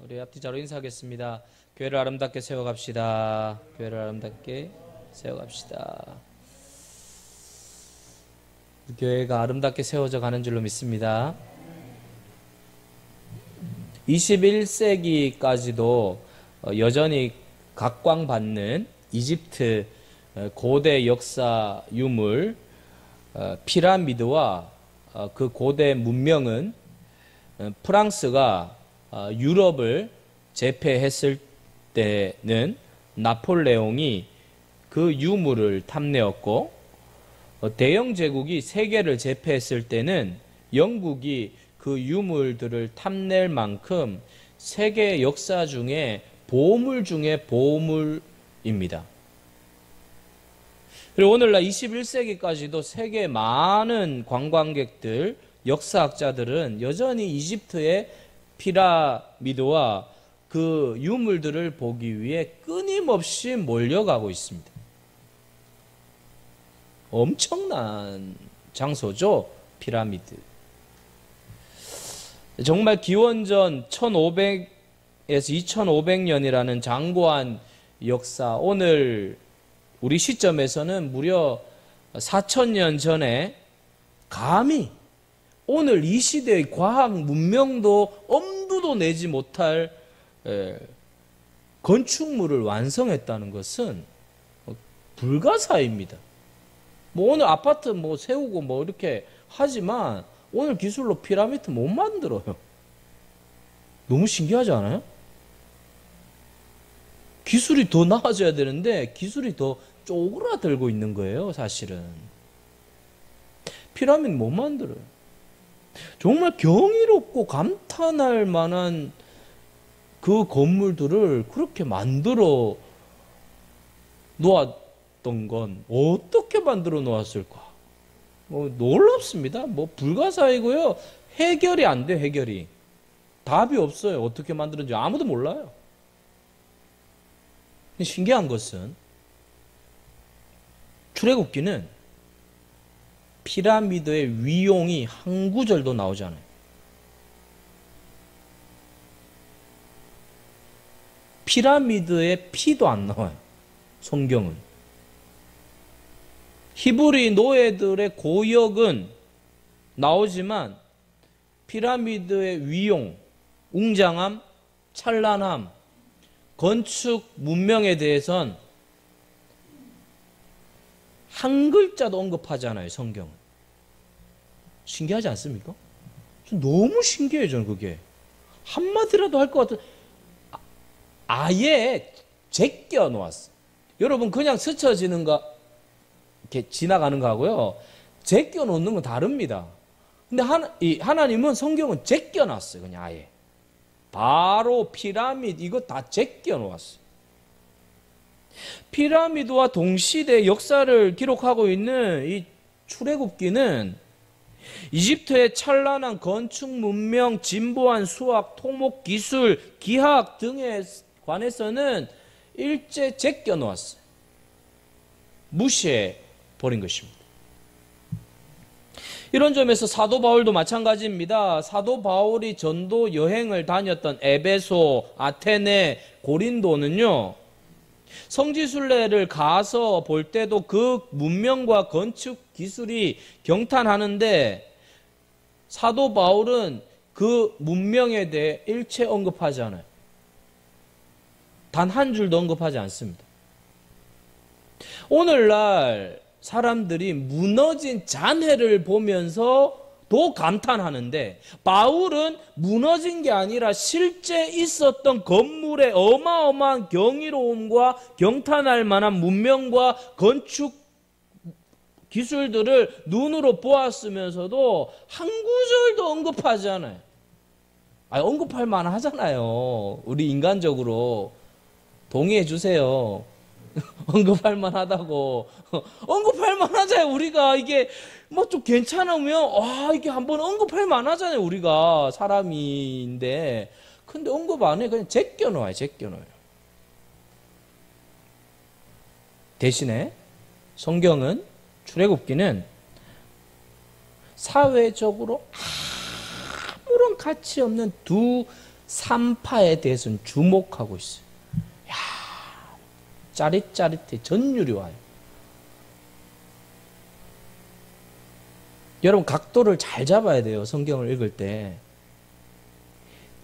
우리 앞뒤 자로 인사하겠습니다. 교회를 아름답게 세워갑시다. 교회를 아름답게 세워갑시다. 교회가 아름답게 세워져 가는 줄로 믿습니다. 21세기까지도 여전히 각광받는 이집트 고대 역사 유물 피라미드와 그 고대 문명은 프랑스가 유럽을 제패했을 때는 나폴레옹이 그 유물을 탐내었고, 대영 제국이 세계를 제패했을 때는 영국이 그 유물들을 탐낼 만큼 세계 역사 중에 보물 중에 보물입니다. 그리고 오늘날 21세기까지도 세계 많은 관광객들, 역사학자들은 여전히 이집트의 피라미드와 그 유물들을 보기 위해 끊임없이 몰려가고 있습니다. 엄청난 장소죠, 피라미드. 정말 기원전 1500에서 2500년이라는 장고한 역사, 오늘 우리 시점에서는 무려 4000년 전에 감히 오늘 이 시대의 과학 문명도 엄두도 내지 못할 건축물을 완성했다는 것은 불가사의입니다. 뭐 오늘 아파트 뭐 세우고 뭐 이렇게 하지만 오늘 기술로 피라미드 못 만들어요. 너무 신기하지 않아요? 기술이 더 나아져야 되는데 기술이 더 쪼그라들고 있는 거예요, 사실은. 피라미드 못 만들어요. 정말 경이롭고 감탄할 만한 그 건물들을 그렇게 만들어 놓았던 건 어떻게 만들어 놓았을까? 뭐 놀랍습니다. 뭐 불가사의고요. 해결이 안 돼, 해결이. 답이 없어요. 어떻게 만들었는지 아무도 몰라요. 신기한 것은 출애굽기는 피라미드의 위용이 한 구절도 나오잖아요. 피라미드의 피도 안 나와요, 성경은. 히브리 노예들의 고역은 나오지만 피라미드의 위용, 웅장함, 찬란함, 건축 문명에 대해선 한 글자도 언급하지 않아요, 성경은. 신기하지 않습니까? 너무 신기해요, 저는 그게. 한마디라도 할 것 같은, 아예 제껴 놓았어. 여러분, 그냥 스쳐지는 거, 이렇게 지나가는 거하고요, 제껴 놓는 건 다릅니다. 근데 하나님은 성경은 제껴 놨어요, 그냥 아예. 바로 피라미드, 이거 다 제껴 놓았어요. 피라미드와 동시대 역사를 기록하고 있는 이 출애굽기는 이집트의 찬란한 건축 문명, 진보한 수학, 토목 기술, 기하학 등에 관해서는 일제 제껴 놓았어요. 무시해 버린 것입니다. 이런 점에서 사도 바울도 마찬가지입니다. 사도 바울이 전도 여행을 다녔던 에베소, 아테네, 고린도는요, 성지순례를 가서 볼 때도 그 문명과 건축 기술이 경탄하는데 사도 바울은 그 문명에 대해 일체 언급하지 않아요. 단 한 줄도 언급하지 않습니다. 오늘날 사람들이 무너진 잔해를 보면서 도 감탄하는데, 바울은 무너진 게 아니라 실제 있었던 건물의 어마어마한 경이로움과 경탄할 만한 문명과 건축 기술들을 눈으로 보았으면서도 한 구절도 언급하지 않아요. 언급할 만하잖아요. 우리 인간적으로 동의해 주세요. 언급할 만하다고. 언급할 만하잖아요, 우리가. 이게 뭐 좀 괜찮으면 이게 한번 언급할 만하잖아요, 우리가 사람인데. 근데 언급 안 해. 그냥 제껴놓아요, 제껴놓아요. 대신에 성경은, 출애굽기는 사회적으로 아무런 가치 없는 두 산파에 대해서는 주목하고 있어요. 야, 짜릿짜릿해. 전율이 와요. 여러분 각도를 잘 잡아야 돼요. 성경을 읽을 때.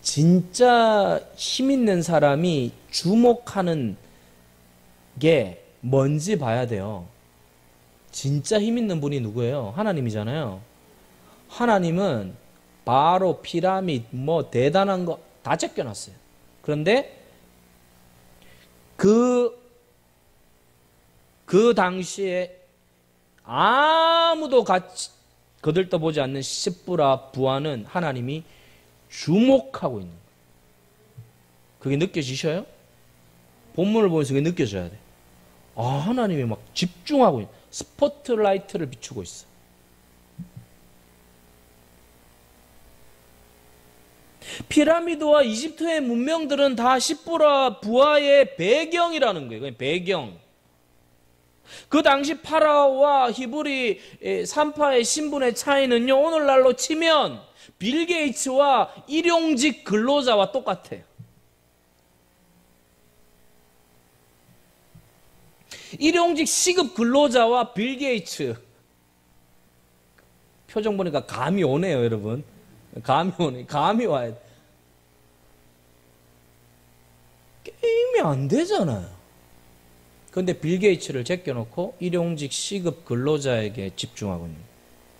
진짜 힘 있는 사람이 주목하는 게 뭔지 봐야 돼요. 진짜 힘 있는 분이 누구예요? 하나님이잖아요. 하나님은 바로 피라밋 뭐 대단한 거 다 제껴놨어요. 그런데 그 당시에 아무도 같이 거들떠보지 않는 십부라 부하는 하나님이 주목하고 있는 거예요. 그게 느껴지셔요? 본문을 보면서 그게 느껴져야 돼. 아, 하나님이 막 집중하고 있는, 스포트라이트를 비추고 있어. 피라미드와 이집트의 문명들은 다 십부라 부하의 배경이라는 거예요. 배경. 그 당시 파라오와 히브리 산파의 신분의 차이는요, 오늘날로 치면 빌 게이츠와 일용직 근로자와 똑같아요. 일용직 시급 근로자와 빌 게이츠. 표정 보니까 감이 오네요, 여러분. 감이 오네. 감이 와야 돼. 게임이 안 되잖아요. 그런데 빌 게이츠를 제껴놓고 일용직 시급 근로자에게 집중하고 있는 거예요.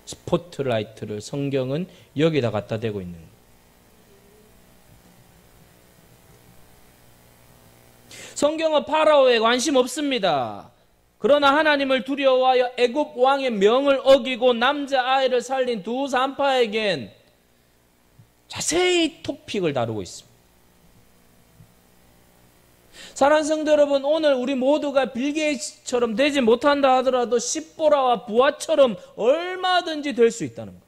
스포트라이트를 성경은 여기다 갖다 대고 있는 거예요. 성경은 파라오에 관심 없습니다. 그러나 하나님을 두려워하여 애굽 왕의 명을 어기고 남자아이를 살린 두 산파에겐 자세히 토픽을 다루고 있습니다. 사랑하는 성도 여러분, 오늘 우리 모두가 빌 게이츠처럼 되지 못한다 하더라도 십보라와 부하처럼 얼마든지 될 수 있다는 거예요.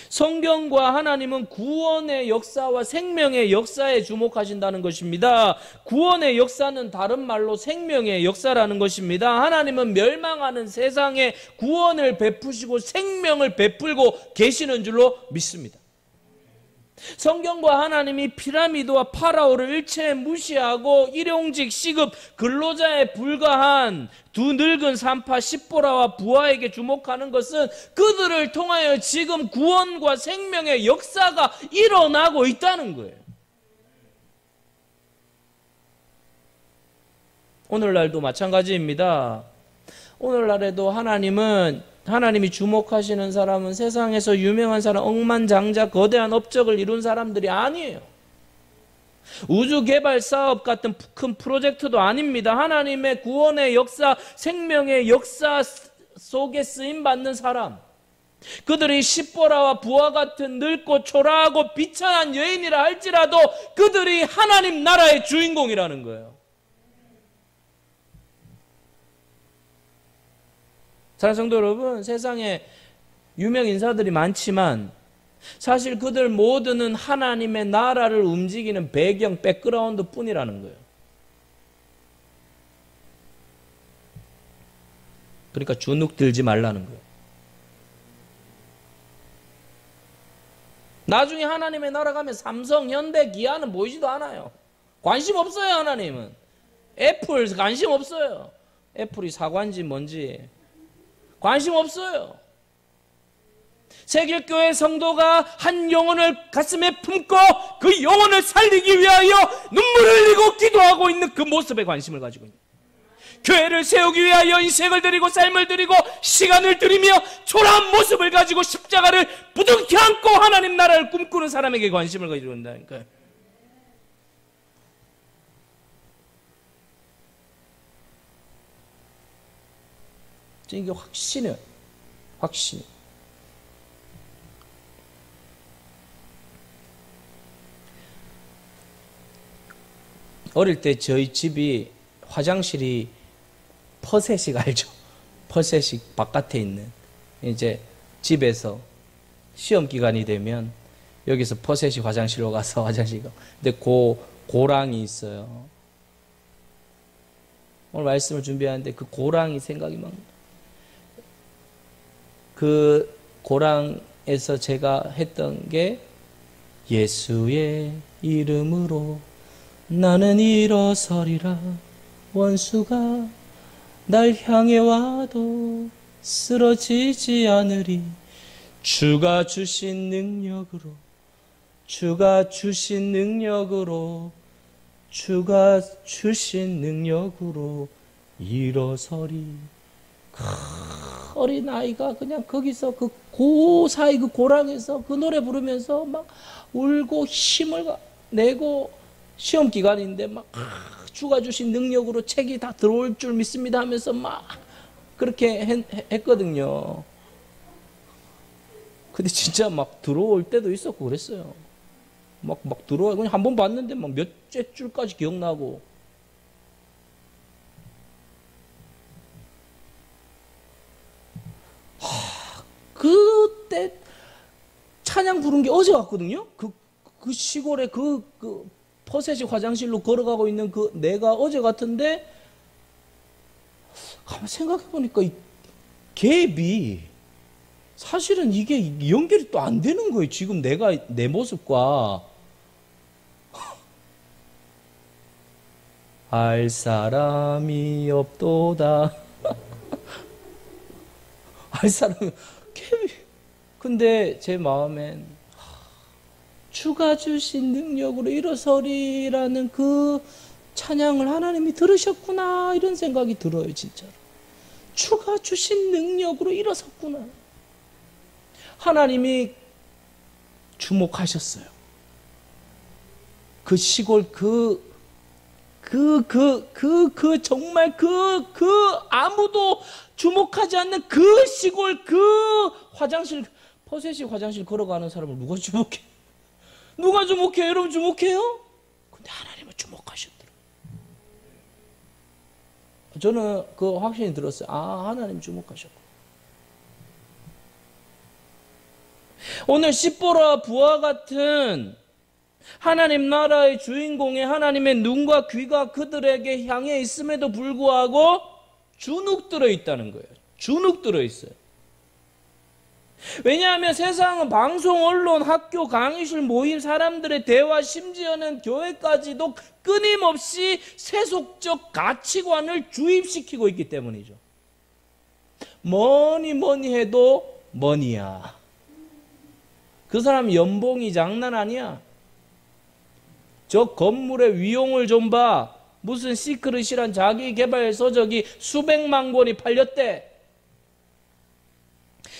성경과 하나님은 구원의 역사와 생명의 역사에 주목하신다는 것입니다. 구원의 역사는 다른 말로 생명의 역사라는 것입니다. 하나님은 멸망하는 세상에 구원을 베푸시고 생명을 베풀고 계시는 줄로 믿습니다. 성경과 하나님이 피라미드와 파라오를 일체에 무시하고 일용직 시급 근로자에 불과한 두 늙은 산파 십보라와 부하에게 주목하는 것은 그들을 통하여 지금 구원과 생명의 역사가 일어나고 있다는 거예요. 오늘날도 마찬가지입니다. 오늘날에도 하나님이 주목하시는 사람은 세상에서 유명한 사람, 억만장자, 거대한 업적을 이룬 사람들이 아니에요. 우주 개발 사업 같은 큰 프로젝트도 아닙니다. 하나님의 구원의 역사, 생명의 역사 속에 쓰임받는 사람. 그들이 십보라와 부하 같은 늙고 초라하고 비천한 여인이라 할지라도 그들이 하나님 나라의 주인공이라는 거예요. 사랑하는 성도 여러분, 세상에 유명 인사들이 많지만 사실 그들 모두는 하나님의 나라를 움직이는 배경, 백그라운드 뿐이라는 거예요. 그러니까 주눅 들지 말라는 거예요. 나중에 하나님의 나라 가면 삼성, 현대, 기아는 보이지도 않아요. 관심 없어요, 하나님은. 애플 관심 없어요. 애플이 사과인지 뭔지 관심 없어요. 세길교회 성도가 한 영혼을 가슴에 품고 그 영혼을 살리기 위하여 눈물을 흘리고 기도하고 있는 그 모습에 관심을 가지고 있는 교회를 세우기 위하여 인생을 드리고 삶을 드리고 시간을 들이며 초라한 모습을 가지고 십자가를 부둥켜 안고 하나님 나라를 꿈꾸는 사람에게 관심을 가지고 있다니까요. 이게 확신이에요. 확신. 어릴 때 저희 집이 화장실이 퍼셋식 알죠? 퍼셋식 바깥에 있는 이제 집에서 시험 기간이 되면 여기서 퍼셋식 화장실로 가서 화장실 가. 근데 고랑이 있어요. 오늘 말씀을 준비하는데 그 고랑이 생각이 막. 그 고랑에서 제가 했던 게 예수의 이름으로 나는 일어서리라. 원수가 날 향해 와도 쓰러지지 않으리. 주가 주신 능력으로, 주가 주신 능력으로, 주가 주신 능력으로 일어서리. 어린아이가 그냥 거기서 그 고사이 그 고랑에서 그 노래 부르면서 막 울고 힘을 내고, 시험 기간인데 막 주가 주신 능력으로 책이 다 들어올 줄 믿습니다 하면서 막 그렇게 했거든요. 근데 진짜 막 들어올 때도 있었고 그랬어요. 막 들어와. 그냥 한 번 봤는데 막 몇째 줄까지 기억나고. 그때 찬양 부른 게 어제 같거든요. 그 시골에 그 퍼셋이 화장실로 걸어가고 있는 그 내가 어제 같은데, 가만 생각해보니까 이 갭이 사실은 이게 연결이 또 안 되는 거예요. 지금 내 모습과. 알 사람이 없도다. 알 사람이, 갭이. 근데 제 마음엔 주가 주신 능력으로 일어서리라는 그 찬양을 하나님이 들으셨구나, 이런 생각이 들어요. 진짜로. 주가 주신 능력으로 일어섰구나. 하나님이 주목하셨어요. 그 시골 정말 아무도 주목하지 않는 그 시골 화장실, 퍼셋이 화장실 걸어가는 사람을 누가 주목해? 누가 주목해요? 여러분 주목해요? 근데 하나님은 주목하셨더라고요. 저는 그 확신이 들었어요. 아, 하나님 주목하셨고. 오늘 십보라 부와 같은 하나님 나라의 주인공의 하나님의 눈과 귀가 그들에게 향해 있음에도 불구하고 주눅 들어 있다는 거예요. 주눅 들어 있어요. 왜냐하면 세상은 방송, 언론, 학교, 강의실, 모임, 사람들의 대화, 심지어는 교회까지도 끊임없이 세속적 가치관을 주입시키고 있기 때문이죠. 뭐니 해도 머니야. 그 사람 연봉이 장난 아니야. 저 건물의 위용을 좀 봐. 무슨 시크릿이란 자기개발 서적이 수백만 권이 팔렸대.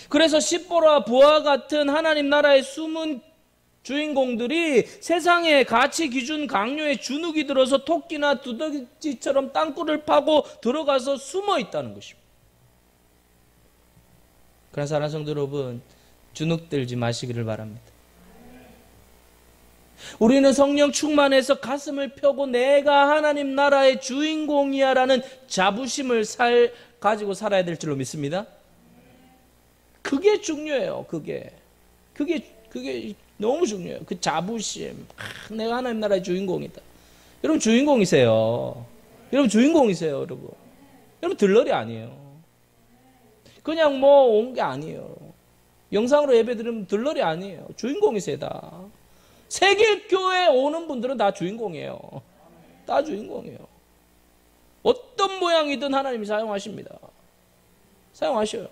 그래서 십보라 부와 같은 하나님 나라의 숨은 주인공들이 세상의 가치 기준 강요에 주눅이 들어서 토끼나 두더지처럼 땅굴을 파고 들어가서 숨어 있다는 것입니다. 그래서 사랑하는 성도 여러분, 주눅 들지 마시기를 바랍니다. 우리는 성령 충만해서 가슴을 펴고 내가 하나님 나라의 주인공이야 라는 자부심을 가지고 살아야 될 줄로 믿습니다. 그게 중요해요. 그게 너무 중요해요. 그 자부심. 내가 하나님 나라의 주인공이다. 여러분 주인공이세요. 여러분 주인공이세요. 여러분 들러리 아니에요. 그냥 뭐 온 게 아니에요. 영상으로 예배 드리면 들러리 아니에요. 주인공이세요. 다. 세계교회 오는 분들은 다 주인공이에요. 다 주인공이에요. 어떤 모양이든 하나님이 사용하십니다. 사용하셔요.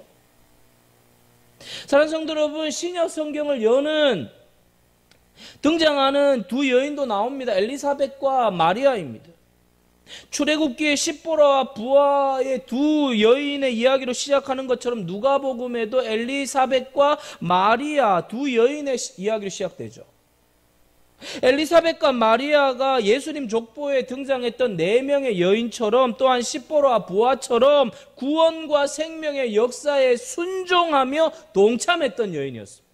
사랑하는 성도 여러분, 신약 성경을 여는 등장하는 두 여인도 나옵니다. 엘리사벳과 마리아입니다. 출애굽기의 십보라와 부하의 두 여인의 이야기로 시작하는 것처럼 누가복음에도 엘리사벳과 마리아 두 여인의 이야기로 시작되죠. 엘리사벳과 마리아가 예수님 족보에 등장했던 4명의 여인처럼, 또한 십보라와 부하처럼 구원과 생명의 역사에 순종하며 동참했던 여인이었습니다.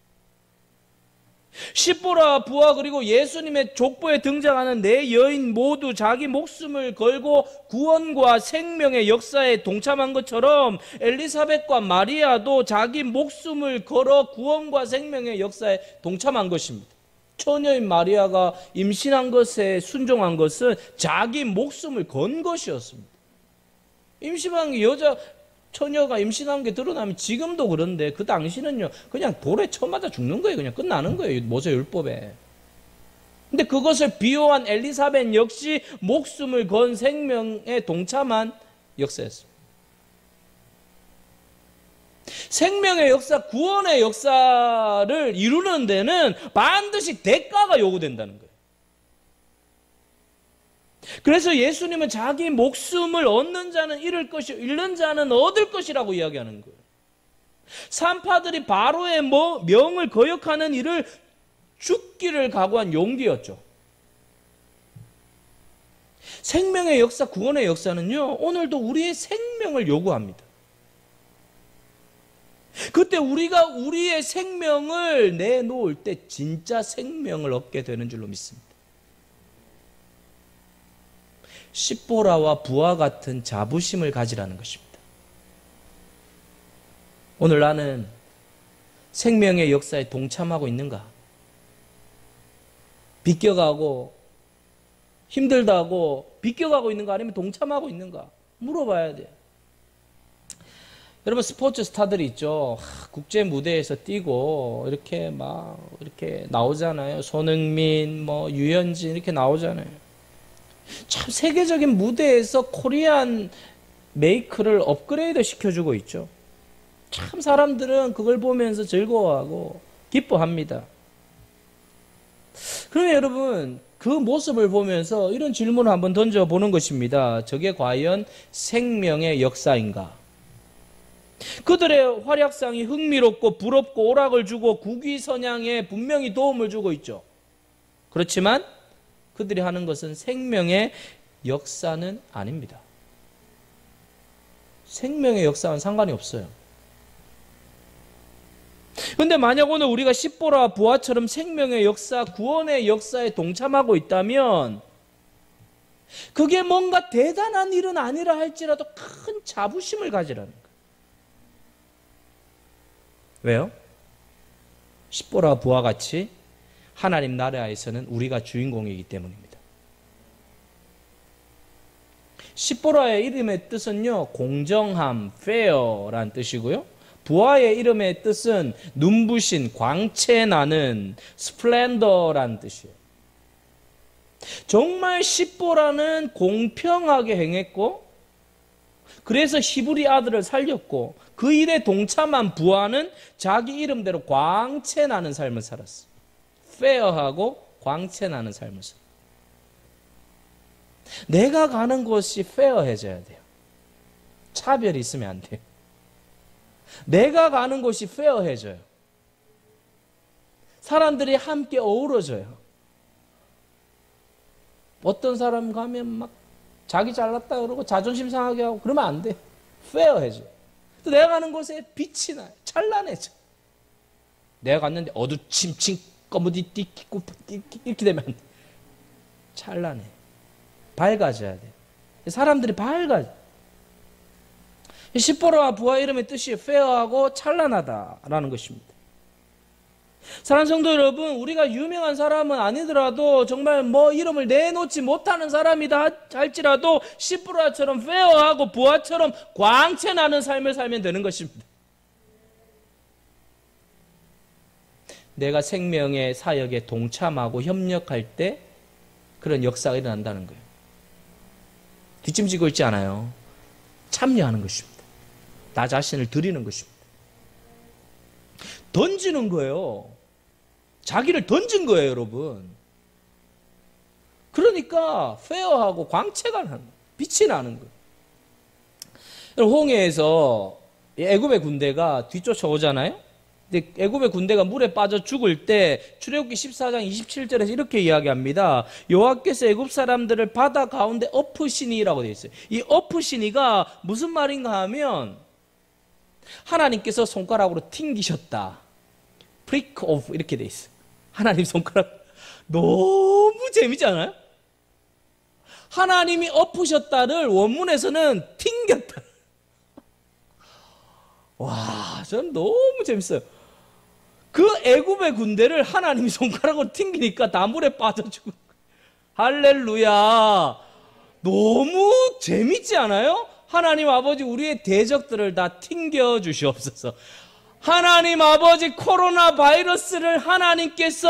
십보라와 부하 그리고 예수님의 족보에 등장하는 4여인 모두 자기 목숨을 걸고 구원과 생명의 역사에 동참한 것처럼 엘리사벳과 마리아도 자기 목숨을 걸어 구원과 생명의 역사에 동참한 것입니다. 처녀인 마리아가 임신한 것에 순종한 것은 자기 목숨을 건 것이었습니다. 임신한 게 처녀가 임신한 게 드러나면 지금도 그런데 그 당시는요 그냥 돌에 쳐맞아 죽는 거예요. 그냥 끝나는 거예요. 모세율법에. 근데 그것을 비호한 엘리사벳 역시 목숨을 건 생명에 동참한 역사였습니다. 생명의 역사, 구원의 역사를 이루는 데는 반드시 대가가 요구된다는 거예요. 그래서 예수님은 자기 목숨을 얻는 자는 잃을 것이요 잃는 자는 얻을 것이라고 이야기하는 거예요. 산파들이 바로의 명을 거역하는 일을 죽기를 각오한 용기였죠. 생명의 역사, 구원의 역사는요, 오늘도 우리의 생명을 요구합니다. 그때 우리가 우리의 생명을 내놓을 때 진짜 생명을 얻게 되는 줄로 믿습니다. 십보라와 부와 같은 자부심을 가지라는 것입니다. 오늘 나는 생명의 역사에 동참하고 있는가? 비껴가고 힘들다고 비껴가고 있는가? 아니면 동참하고 있는가? 물어봐야 돼요. 여러분, 스포츠 스타들이 있죠. 국제 무대에서 뛰고 이렇게 막 이렇게 나오잖아요. 손흥민, 유현진 이렇게 나오잖아요. 참 세계적인 무대에서 코리안 메이크를 업그레이드 시켜주고 있죠. 참 사람들은 그걸 보면서 즐거워하고 기뻐합니다. 그러면 여러분, 그 모습을 보면서 이런 질문을 한번 던져보는 것입니다. 저게 과연 생명의 역사인가? 그들의 활약상이 흥미롭고 부럽고 오락을 주고 국위선양에 분명히 도움을 주고 있죠. 그렇지만 그들이 하는 것은 생명의 역사는 아닙니다. 생명의 역사와는 상관이 없어요. 그런데 만약 오늘 우리가 십보라 부하처럼 생명의 역사, 구원의 역사에 동참하고 있다면 그게 뭔가 대단한 일은 아니라 할지라도 큰 자부심을 가지라는 거예요. 왜요? 십보라 부하 같이 하나님 나라에서는 우리가 주인공이기 때문입니다. 십보라의 이름의 뜻은요, 공정함, fair란 뜻이고요. 부하의 이름의 뜻은 눈부신, 광채나는, 스플렌더란 뜻이에요. 정말 십보라는 공평하게 행했고, 그래서 히브리 아들을 살렸고, 그 일에 동참한 부하는 자기 이름대로 광채나는 삶을 살았어요. 페어하고 광채나는 삶을 살았어요. 내가 가는 곳이 페어해져야 돼요. 차별이 있으면 안 돼요. 내가 가는 곳이 페어해져요. 사람들이 함께 어우러져요. 어떤 사람 가면 막 자기 잘났다 그러고 자존심 상하게 하고 그러면 안 돼요. 페어해져요. 또 내가 가는 곳에 빛이 나요. 찬란해져. 내가 갔는데 어두침침 검은띠 이렇게 되면 안 돼. 찬란해. 밝아져야 돼. 사람들이 밝아져. 십보라와 부하 이름의 뜻이 페어하고 찬란하다라는 것입니다. 사랑하는 성도 여러분, 우리가 유명한 사람은 아니더라도 정말 이름을 내놓지 못하는 사람이다 할지라도 십보라처럼 페어하고 부하처럼 광채나는 삶을 살면 되는 것입니다. 내가 생명의 사역에 동참하고 협력할 때 그런 역사가 일어난다는 거예요. 뒷짐지고 있지 않아요. 참여하는 것입니다. 나 자신을 드리는 것입니다. 던지는 거예요. 자기를 던진 거예요, 여러분. 그러니까 페어하고 광채가 나는 거예요. 빛이 나는 거예요. 홍해에서 애굽의 군대가 뒤쫓아오잖아요. 근데 애굽의 군대가 물에 빠져 죽을 때 출애굽기 14장 27절에서 이렇게 이야기합니다. 여호와께서 애굽 사람들을 바다 가운데 엎으시니라고 되어 있어요. 이 엎으시니가 무슨 말인가 하면 하나님께서 손가락으로 튕기셨다. prick off 이렇게 돼 있어요. 하나님 손가락. 너무 재미지 않아요? 하나님이 엎으셨다를 원문에서는 튕겼다. 와, 전 너무 재밌어요. 그 애굽의 군대를 하나님이 손가락으로 튕기니까 다 물에 빠져 죽은 거예요. 할렐루야. 너무 재밌지 않아요? 하나님 아버지, 우리의 대적들을 다 튕겨 주시옵소서. 하나님 아버지, 코로나 바이러스를 하나님께서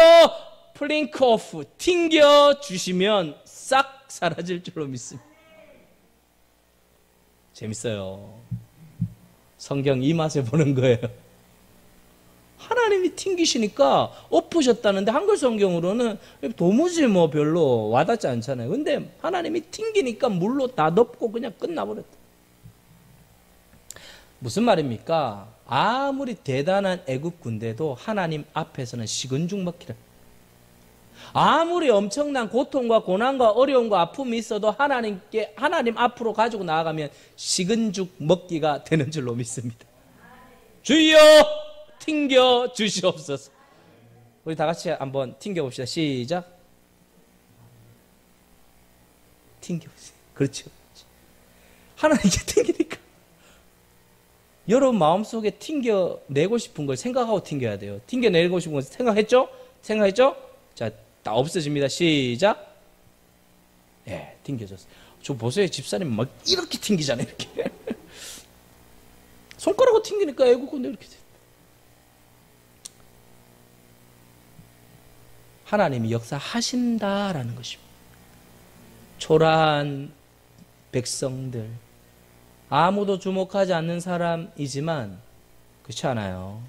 플링크 오프, 튕겨주시면 싹 사라질 줄로 믿습니다. 재밌어요. 성경 이 맛에 보는 거예요. 하나님이 튕기시니까 엎으셨다는데 한글 성경으로는 도무지 뭐 별로 와닿지 않잖아요. 근데 하나님이 튕기니까 물로 다 덮고 그냥 끝나버렸다. 무슨 말입니까? 아무리 대단한 애국 군대도 하나님 앞에서는 식은 죽 먹기라. 아무리 엄청난 고통과 고난과 어려움과 아픔이 있어도 하나님 앞으로 가지고 나아가면 식은 죽 먹기가 되는 줄로 믿습니다. 주여 튕겨 주시옵소서. 우리 다 같이 한번 튕겨 봅시다. 시작. 튕겨 보세요. 그렇죠. 하나님께 튕기니까 여러분 마음속에 튕겨내고 싶은 걸 생각하고 튕겨야 돼요. 튕겨내고 싶은 걸 생각했죠? 생각했죠? 자, 다 없어집니다. 시작. 예, 튕겨졌어요. 저 보세요. 집사님 막 이렇게 튕기잖아요. 이렇게. 손가락으로 튕기니까 애국군데 이렇게 돼요. 하나님이 역사하신다라는 것입니다. 초라한 백성들, 아무도 주목하지 않는 사람이지만 그렇지 않아요.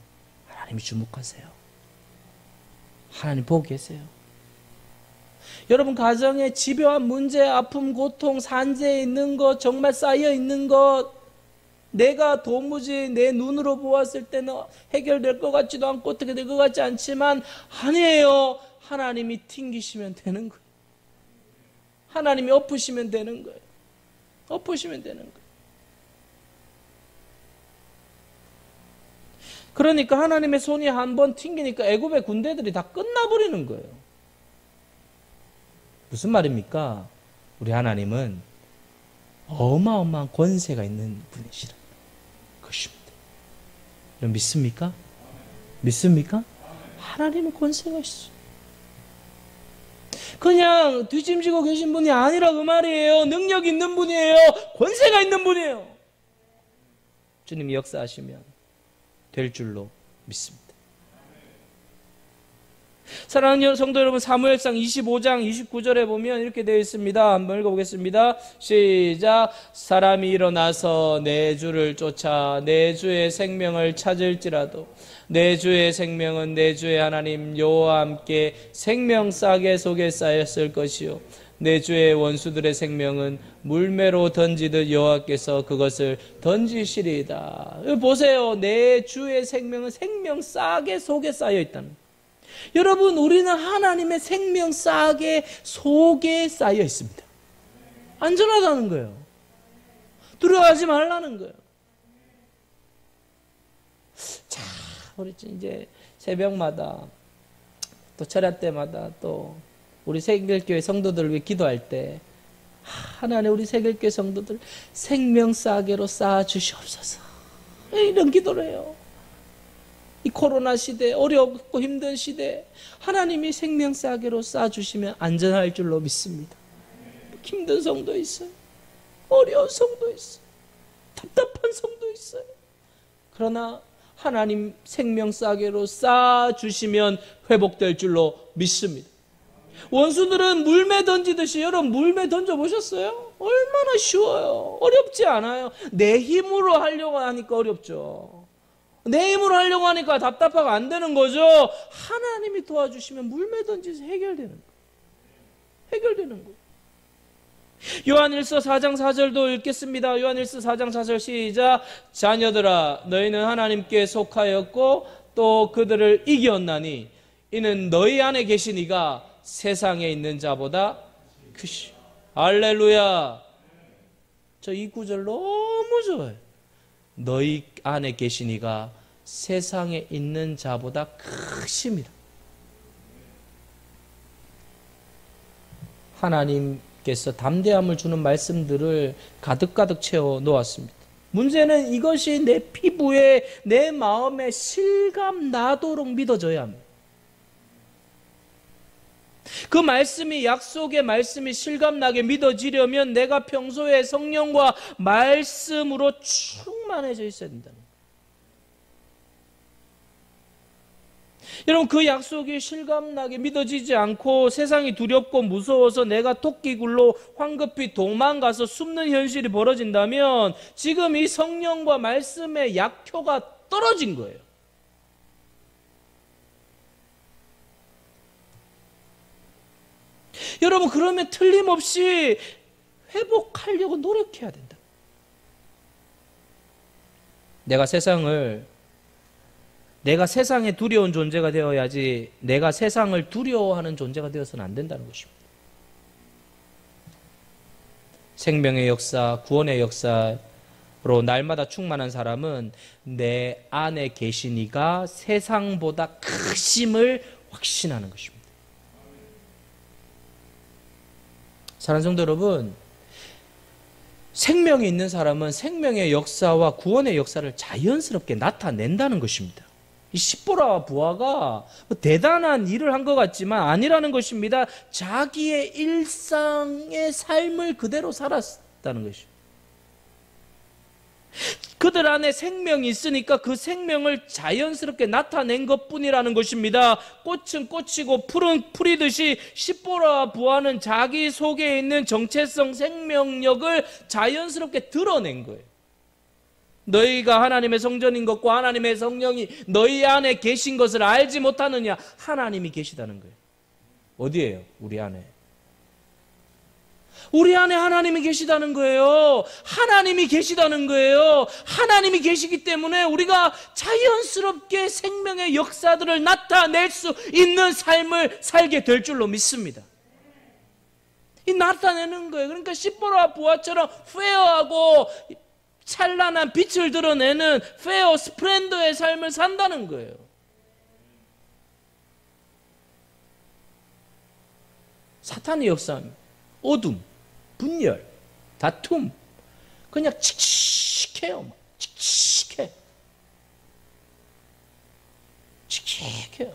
하나님이 주목하세요. 하나님 보고 계세요. 여러분 가정에 집요한 문제, 아픔, 고통, 산재에 있는 것, 정말 쌓여 있는 것, 내가 도무지 내 눈으로 보았을 때는 해결될 것 같지도 않고 어떻게 될 것 같지 않지만 아니에요. 하나님이 튕기시면 되는 거예요. 하나님이 엎으시면 되는 거예요. 엎으시면 되는 거예요. 그러니까 하나님의 손이 한번 튕기니까 애굽의 군대들이 다 끝나버리는 거예요. 무슨 말입니까? 우리 하나님은 어마어마한 권세가 있는 분이시라 것입니다. 여러분 믿습니까? 믿습니까? 하나님은 권세가 있어요. 그냥 뒤짐지고 계신 분이 아니라 그 말이에요. 능력 있는 분이에요. 권세가 있는 분이에요. 주님이 역사하시면 될 줄로 믿습니다. 사랑하는 성도 여러분, 사무엘상 25장 29절에 보면 이렇게 되어 있습니다. 한번 읽어보겠습니다. 시작. 사람이 일어나서 내 주를 쫓아 내 주의 생명을 찾을지라도 내 주의 생명은 내 주의 하나님 여호와와 함께 생명싸개 속에 쌓였을 것이요 내 주의 원수들의 생명은 물매로 던지듯 여호와께서 그것을 던지시리이다. 보세요. 내 주의 생명은 생명싸개 속에 쌓여 있다는 거예요. 여러분 우리는 하나님의 생명싸개 속에 쌓여 있습니다. 안전하다는 거예요. 두려워하지 말라는 거예요. 자, 우리 이제 새벽마다 또 철야 때마다 또 우리 세길교회 성도들을 위해 기도할 때 하나님 우리 세길교회 성도들 생명싸개로 쌓아 주시옵소서. 이런 기도를 해요. 이 코로나 시대, 어렵고 힘든 시대 하나님이 생명싸개로 쌓아주시면 안전할 줄로 믿습니다. 힘든 성도 있어요. 어려운 성도 있어요. 답답한 성도 있어요. 그러나 하나님 생명싸개로 쌓아주시면 회복될 줄로 믿습니다. 원수들은 물매 던지듯이 여러분 물매 던져보셨어요? 얼마나 쉬워요. 어렵지 않아요. 내 힘으로 하려고 하니까 어렵죠. 내 힘으로 하려고 하니까 답답하고 안 되는 거죠. 하나님이 도와주시면 물매 던지서 해결되는 거예요. 해결되는 거예요. 요한일서 4장 4절도 읽겠습니다. 요한일서 4장 4절 시작. 자녀들아 너희는 하나님께 속하였고 또 그들을 이겼나니 이는 너희 안에 계신 이가 세상에 있는 자보다 크시. 할렐루야. 저 이 구절 너무 좋아요. 너희 안에 계신 이가 세상에 있는 자보다 크십니다. 하나님께서 담대함을 주는 말씀들을 가득가득 채워 놓았습니다. 문제는 이것이 내 피부에 내 마음에 실감 나도록 믿어져야 합니다. 그 말씀이 약속의 말씀이 실감나게 믿어지려면 내가 평소에 성령과 말씀으로 충만해져 있어야 된다는 거예요. 여러분, 그 약속이 실감나게 믿어지지 않고 세상이 두렵고 무서워서 내가 토끼굴로 황급히 도망가서 숨는 현실이 벌어진다면 지금 이 성령과 말씀의 약효가 떨어진 거예요. 여러분, 그러면 틀림없이 회복하려고 노력해야 된다. 내가 세상에 두려운 존재가 되어야지 내가 세상을 두려워하는 존재가 되어서는 안 된다는 것입니다. 생명의 역사, 구원의 역사로 날마다 충만한 사람은 내 안에 계신 이가 세상보다 크심을 확신하는 것입니다. 사랑하는 성도 여러분, 생명이 있는 사람은 생명의 역사와 구원의 역사를 자연스럽게 나타낸다는 것입니다. 이 십보라와 부하가 대단한 일을 한 것 같지만 아니라는 것입니다. 자기의 일상의 삶을 그대로 살았다는 것이죠. 그들 안에 생명이 있으니까 그 생명을 자연스럽게 나타낸 것뿐이라는 것입니다. 꽃은 꽃이고 풀은 풀이듯이 십보라와 부하는 자기 속에 있는 정체성, 생명력을 자연스럽게 드러낸 거예요. 너희가 하나님의 성전인 것과 하나님의 성령이 너희 안에 계신 것을 알지 못하느냐? 하나님이 계시다는 거예요. 어디예요? 우리 안에. 우리 안에 하나님이 계시다는 거예요. 하나님이 계시다는 거예요. 하나님이 계시기 때문에 우리가 자연스럽게 생명의 역사들을 나타낼 수 있는 삶을 살게 될 줄로 믿습니다. 이 나타내는 거예요. 그러니까 십보라와 부하처럼 페어하고 찬란한 빛을 드러내는 페어 스플렌더의 삶을 산다는 거예요. 사탄의 역사는 어둠, 분열, 다툼, 그냥 칙칙해요. 칙칙해. 칙칙해요.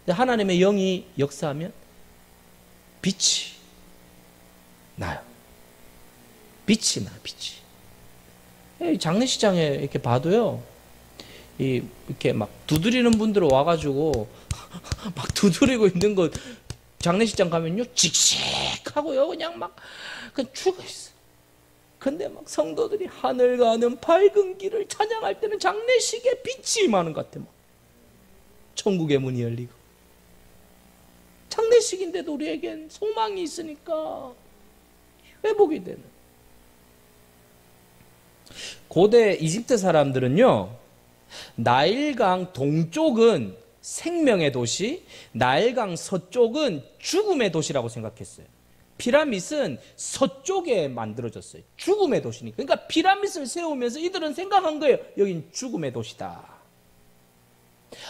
하나님의 영이 역사하면 빛이 나요. 빛이 나, 빛이. 장례식장에 이렇게 봐도요, 이렇게 막 두드리는 분들 와가지고 막 두드리고 있는 거 장례식장 가면요 칙칙하고요 그냥 죽어있어. 근데 막 성도들이 하늘 가는 밝은 길을 찬양할 때는 장례식에 빛이 임하는 것 같아. 막 천국의 문이 열리고. 장례식인데도 우리에겐 소망이 있으니까 회복이 되는. 고대 이집트 사람들은요, 나일강 동쪽은 생명의 도시, 나일강 서쪽은 죽음의 도시라고 생각했어요. 피라밋은 서쪽에 만들어졌어요. 죽음의 도시니까. 그러니까 피라밋을 세우면서 이들은 생각한 거예요. 여긴 죽음의 도시다.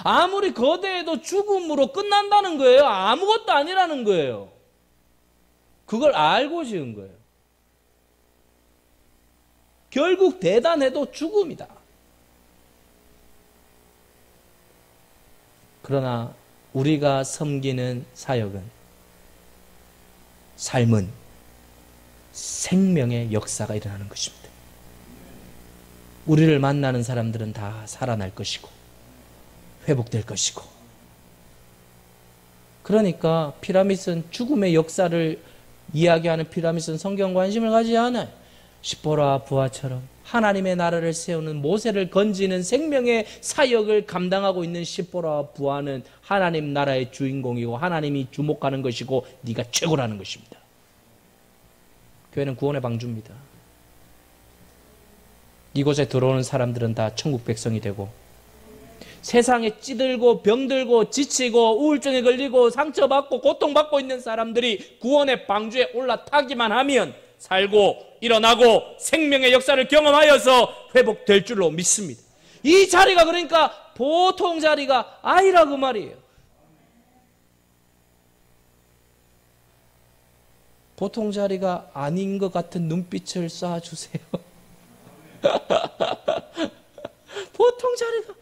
아무리 거대해도 죽음으로 끝난다는 거예요. 아무것도 아니라는 거예요. 그걸 알고 지은 거예요. 결국 대단해도 죽음이다. 그러나 우리가 섬기는 사역은, 삶은 생명의 역사가 일어나는 것입니다. 우리를 만나는 사람들은 다 살아날 것이고 회복될 것이고. 그러니까 피라밋은 죽음의 역사를 이야기하는 피라밋은 성경 관심을 가지지 않아요. 십보라와 부하처럼 하나님의 나라를 세우는 모세를 건지는 생명의 사역을 감당하고 있는 십보라와 부하는 하나님 나라의 주인공이고 하나님이 주목하는 것이고 네가 최고라는 것입니다. 교회는 구원의 방주입니다. 이곳에 들어오는 사람들은 다 천국 백성이 되고 세상에 찌들고 병들고 지치고 우울증에 걸리고 상처받고 고통받고 있는 사람들이 구원의 방주에 올라타기만 하면 살고 일어나고 생명의 역사를 경험하여서 회복될 줄로 믿습니다. 이 자리가 그러니까 보통 자리가 아니라 그 말이에요. 보통 자리가 아닌 것 같은 눈빛을 쏴주세요. 보통 자리가.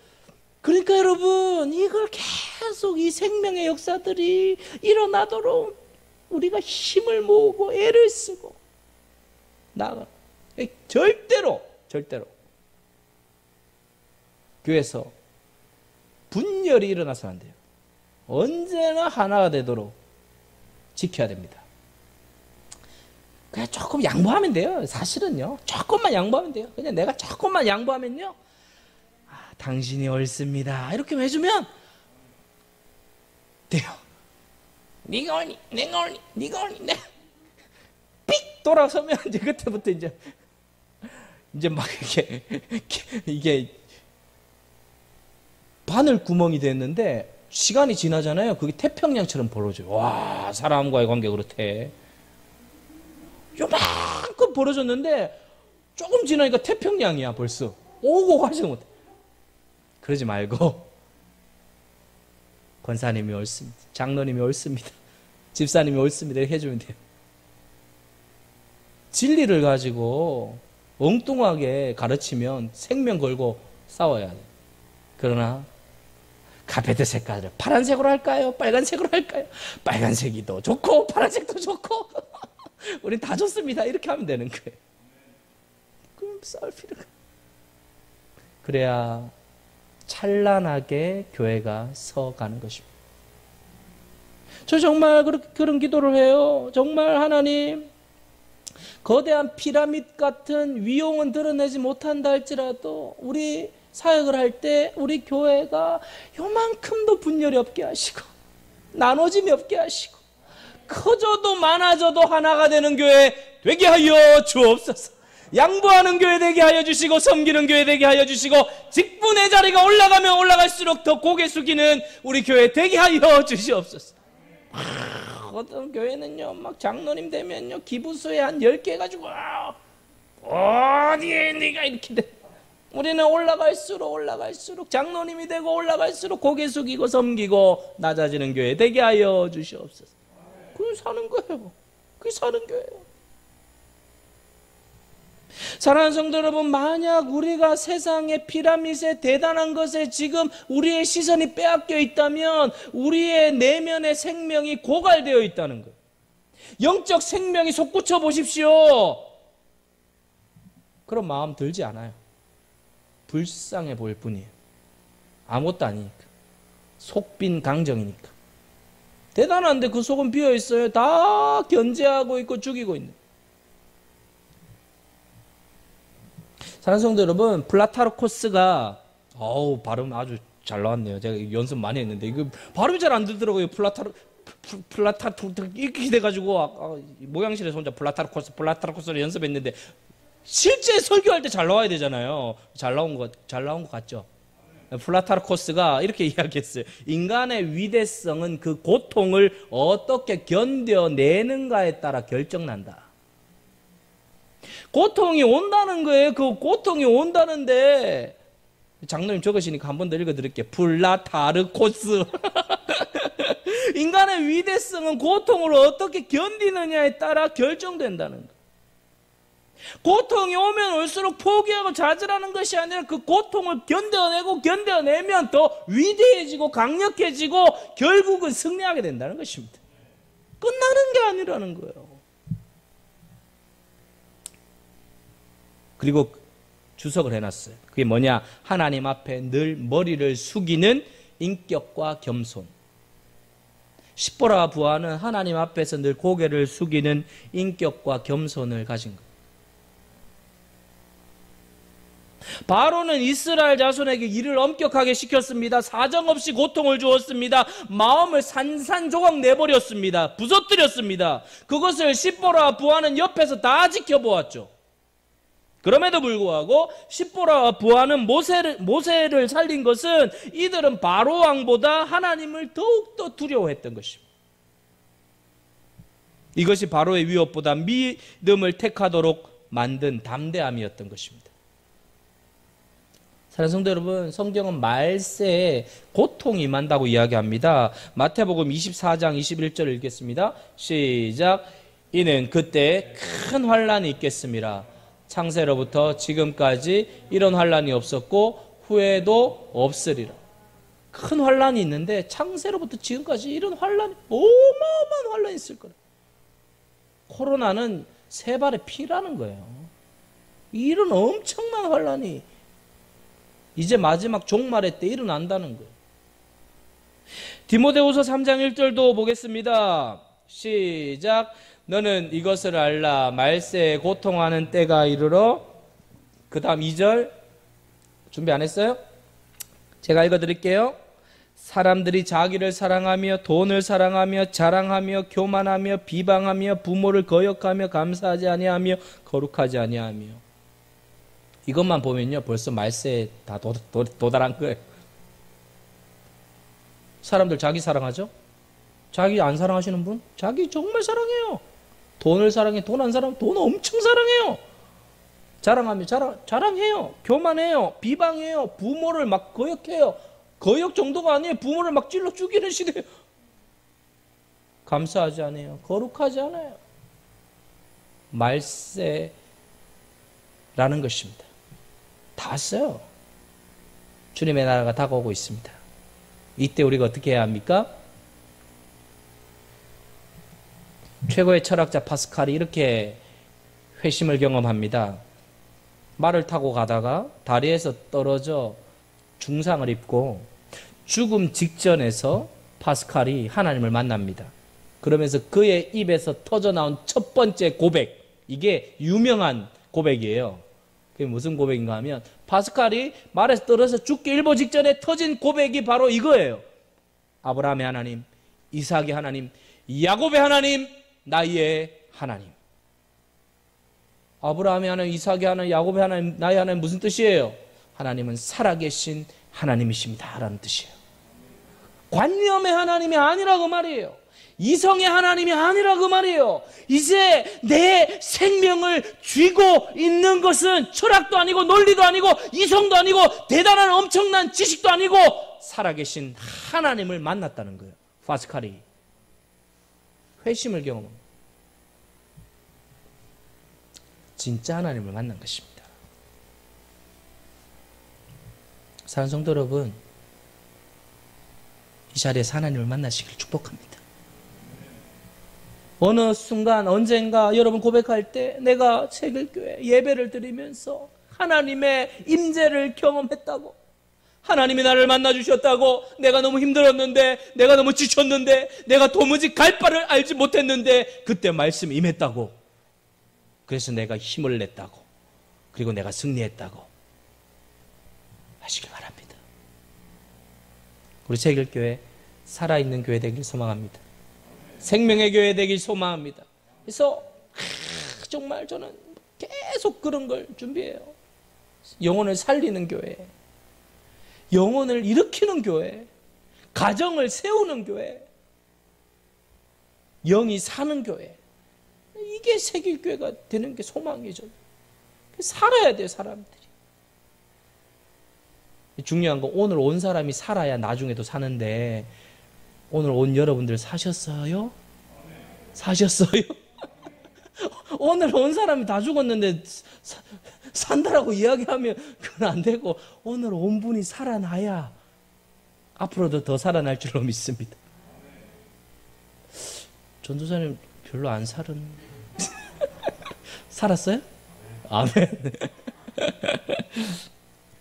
그러니까 여러분, 이걸 계속 이 생명의 역사들이 일어나도록 우리가 힘을 모으고 애를 쓰고 나가. 절대로 교회에서 분열이 일어나서는 안 돼요. 언제나 하나가 되도록 지켜야 됩니다. 그냥 조금 양보하면 돼요. 사실은요. 조금만 양보하면 돼요. 그냥 내가 조금만 양보하면요. 아, 당신이 옳습니다. 이렇게 해주면 돼요. 네가 옳니, 내가 옳니, 네가 옳니, 내가 삑 돌아서면 이제 그때부터 이제 막 이게 바늘 구멍이 됐는데 시간이 지나잖아요. 그게 태평양처럼 벌어져요. 와, 사람과의 관계 그렇대. 요만큼 벌어졌는데 조금 지나니까 태평양이야 벌써. 오고 가지 못해. 그러지 말고 권사님이 옳습니다. 장로님이 옳습니다. 집사님이 옳습니다. 이렇게 해주면 돼요. 진리를 가지고 엉뚱하게 가르치면 생명 걸고 싸워야 돼요. 그러나 카페트 색깔을 파란색으로 할까요? 빨간색으로 할까요? 빨간색이 더 좋고 파란색도 좋고 우린 다 좋습니다. 이렇게 하면 되는 거예요. 그럼 싸울 필요가. 그래야 찬란하게 교회가 서가는 것입니다. 저 정말 그런 기도를 해요. 정말 하나님, 거대한 피라밋 같은 위용은 드러내지 못한다 할지라도 우리 사역을 할 때 우리 교회가 요만큼도 분열이 없게 하시고 나눠짐이 없게 하시고 커져도 많아져도 하나가 되는 교회 되게 하여 주옵소서. 양보하는 교회 되게 하여 주시고 섬기는 교회 되게 하여 주시고 직분의 자리가 올라가면 올라갈수록 더 고개 숙이는 우리 교회 되게 하여 주시옵소서. 어떤 교회는요 막 장로님 되면요 기부수에 한 10개 가지고 어디에 네가 이렇게 돼. 우리는 올라갈수록 장로님이 되고 올라갈수록 고개 숙이고 섬기고 낮아지는 교회 되게 하여 주시옵소서. 그게 사는 거예요. 그게 사는 거예요. 사랑하는 성도 여러분, 만약 우리가 세상의 피라밋의 대단한 것에 지금 우리의 시선이 빼앗겨 있다면 우리의 내면의 생명이 고갈되어 있다는 거예요. 영적 생명이 솟구쳐 보십시오. 그런 마음 들지 않아요. 불쌍해 보일 뿐이에요. 아무것도 아니니까. 속빈 강정이니까. 대단한데 그 속은 비어 있어요. 다 견제하고 있고 죽이고 있는. 사랑하는 성도 여러분, 플라타르코스가 발음 아주 잘 나왔네요. 제가 연습 많이 했는데 이거 발음이 잘 안 들더라고요. 플라타르 이렇게 돼가지고 모양실에서 혼자 플라타르코스를 연습했는데 실제 설교할 때 잘 나와야 되잖아요. 잘 나온 것 같죠? 플라타르코스가 이렇게 이야기했어요. 인간의 위대성은 그 고통을 어떻게 견뎌내는가에 따라 결정난다. 고통이 온다는 거예요. 그 고통이 온다는데 장로님 적으시니까 한 번 더 읽어드릴게요. 플라타르코스. 인간의 위대성은 고통을 어떻게 견디느냐에 따라 결정된다는 거예요. 고통이 오면 올수록 포기하고 좌절하는 것이 아니라 그 고통을 견뎌내면 더 위대해지고 강력해지고 결국은 승리하게 된다는 것입니다. 끝나는 게 아니라는 거예요. 그리고 주석을 해놨어요. 그게 뭐냐? 하나님 앞에 늘 머리를 숙이는 인격과 겸손. 십보라와 부하는 하나님 앞에서 늘 고개를 숙이는 인격과 겸손을 가진 거예요. 바로는 이스라엘 자손에게 일을 엄격하게 시켰습니다. 사정없이 고통을 주었습니다. 마음을 산산조각 내버렸습니다. 부서뜨렸습니다. 그것을 십보라와 부하는 옆에서 다 지켜보았죠. 그럼에도 불구하고 십보라와 부하는 모세를 살린 것은 이들은 바로 왕보다 하나님을 더욱더 두려워했던 것입니다. 이것이 바로의 위협보다 믿음을 택하도록 만든 담대함이었던 것입니다. 사랑하는 성도 여러분, 성경은 말세에 고통이 임한다고 이야기합니다. 마태복음 24장 21절을 읽겠습니다. 시작. 이는 그때 큰 환란이 있겠습니다. 창세로부터 지금까지 이런 환란이 없었고 후에도 없으리라. 큰 환란이 있는데 창세로부터 지금까지 이런 환란이, 어마어마한 환란이 있을 거라. 코로나는 세 발의 피라는 거예요. 이런 엄청난 환란이 이제 마지막 종말의 때 일어난다는 거예요. 디모데후서 3장 1절도 보겠습니다. 시작. 너는 이것을 알라. 말세에 고통하는 때가 이르러. 그 다음 2절 준비 안 했어요? 제가 읽어드릴게요. 사람들이 자기를 사랑하며 돈을 사랑하며 자랑하며 교만하며 비방하며 부모를 거역하며 감사하지 아니하며 거룩하지 아니하며. 이것만 보면요 벌써 말세에 다 도달한 거예요. 사람들 자기 사랑하죠? 자기 안 사랑하시는 분? 자기 정말 사랑해요. 돈을 사랑해. 돈 안 사랑해. 돈 엄청 사랑해요. 자랑하며 자랑해요. 교만해요. 비방해요. 부모를 막 거역해요. 거역 정도가 아니에요. 부모를 막 찔러 죽이는 시대예요. 감사하지 않아요. 거룩하지 않아요. 말세라는 것입니다. 다 왔어요. 주님의 나라가 다가오고 있습니다. 이때 우리가 어떻게 해야 합니까? 최고의 철학자 파스칼이 이렇게 회심을 경험합니다. 말을 타고 가다가 다리에서 떨어져 중상을 입고 죽음 직전에서 파스칼이 하나님을 만납니다. 그러면서 그의 입에서 터져나온 첫 번째 고백, 이게 유명한 고백이에요. 그게 무슨 고백인가 하면 파스칼이 말에서 떨어져 죽기 일보 직전에 터진 고백이 바로 이거예요. 아브라함의 하나님, 이삭의 하나님, 야곱의 하나님, 나의 하나님. 아브라함의 하나님, 이삭의 하나님, 야곱의 하나님, 나의 하나님 무슨 뜻이에요? 하나님은 살아계신 하나님이십니다 라는 뜻이에요. 관념의 하나님이 아니라고 말이에요. 이성의 하나님이 아니라고 말이에요. 이제 내 생명을 쥐고 있는 것은 철학도 아니고 논리도 아니고 이성도 아니고 대단한 엄청난 지식도 아니고 살아계신 하나님을 만났다는 거예요. 파스칼이 회심을 경험합니다. 진짜 하나님을 만난 것입니다. 사랑하는 성도 여러분, 이 자리에서 하나님을 만나시길 축복합니다. 어느 순간 언젠가 여러분 고백할 때 내가 세길교회 예배를 드리면서 하나님의 임재를 경험했다고, 하나님이 나를 만나주셨다고, 내가 너무 힘들었는데, 내가 너무 지쳤는데, 내가 도무지 갈 바를 알지 못했는데 그때 말씀이 임했다고, 그래서 내가 힘을 냈다고, 그리고 내가 승리했다고 하시길 바랍니다. 우리 세길교회 살아있는 교회 되길 소망합니다. 생명의 교회 되길 소망합니다. 그래서 정말 저는 계속 그런 걸 준비해요. 영혼을 살리는 교회, 영혼을 일으키는 교회, 가정을 세우는 교회, 영이 사는 교회, 이게 세길교회가 되는 게 소망이죠. 살아야 돼요, 사람들이. 중요한 건 오늘 온 사람이 살아야 나중에도 사는데, 오늘 온 여러분들 사셨어요? 사셨어요? 오늘 온 사람이 다 죽었는데 산다라고 이야기하면 그건 안 되고, 오늘 온 분이 살아나야 앞으로도 더 살아날 줄로 믿습니다. 전도사님 별로 안 살은 살았어요? 아멘.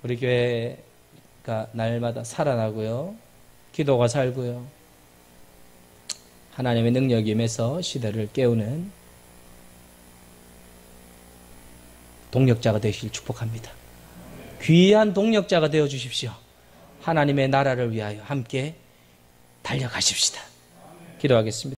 우리 교회가 날마다 살아나고요, 기도가 살고요, 하나님의 능력이 임해서 시대를 깨우는 동력자가 되시길 축복합니다. 귀한 동력자가 되어 주십시오. 하나님의 나라를 위하여 함께 달려가십시다. 기도하겠습니다.